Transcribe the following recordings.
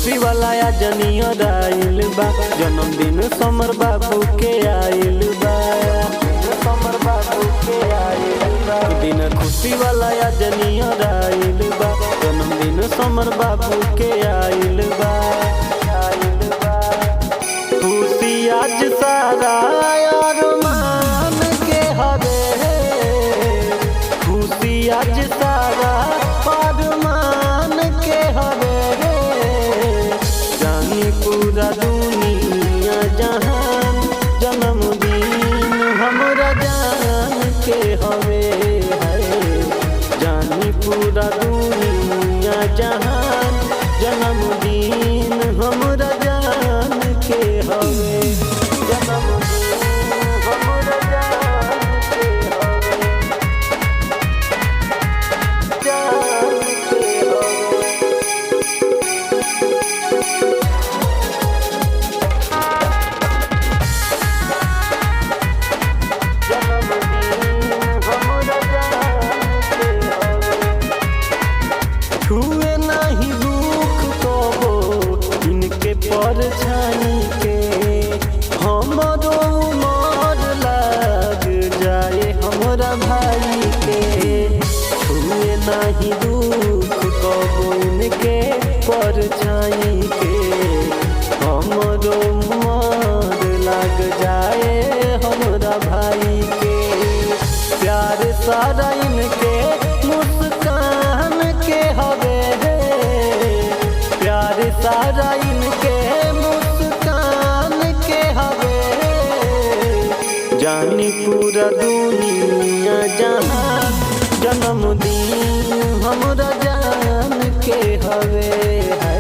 खुशी वाला जनियर आइल बा, जन्मदिन समर बाबू के आइल बा, समर बाबू के आइल बा। दिन खुशी वाला जनियर आइल बा, जन्मदिन समर बाबू के आइल बा, आइल बा। खुशी आज सारा अरमान के हवे, खुशी आज सारा अरमान के हवे। जानी पूरा दुनिया जहान, जन्मदिन हमरा जान के हवे है। जानी पूरा दुनिया जहान, जन्मदिन हमरा जान के हवे। जन्मदिन हमरा जान के हवे, जान के हवे। छुए नहीं दुख कबो इनके परछाई के, हमरो उमर लाग जाए हमरा भाई के। छुए नहीं दुख कबो इनके परछाई के, हमरो उमर लाग जाए हमरा भाई के। प्यार सारा इनके मुस्कान के हवे, प्यार सारा इनके मुस्कान के हवे। जानी पूरा दुनिया जहान, जन्मदिन हमरा जान के हवे है।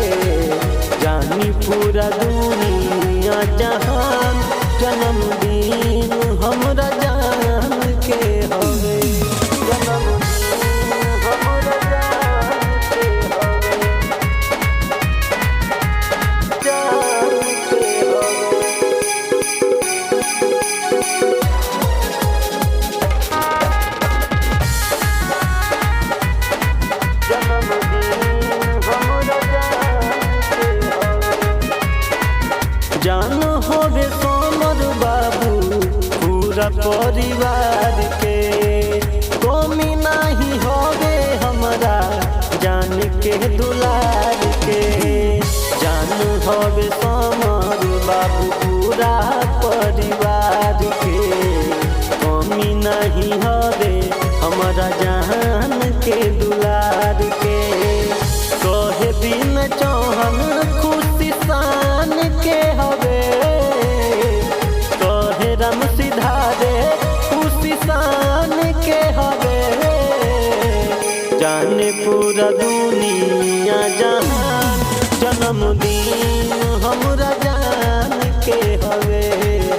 जानी पूरा दुनिया जहान, जन्मदिन हमरा जान के हवे। जन्मदिन हमरा जान के हवे, जान के हवे। जन्मदिन हमरा जान के हवे। जान होवे समर बाबू पूरा परिवार के, कमी नहीं होवे हमरा जान के दुलार के। जान होवे समर बाबू पूरा परिवार के, कमी नहीं होवे हमरा जान के दुलार के। कहे दिन चौहान खुशी शान के हवे, कहे राम सिधारे खुशी शान के हवे। जाने पूरा दुनिया जहान, जन्मदिन हमरा जान के हवे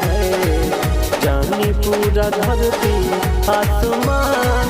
है। जानी पूरा धरती आसमान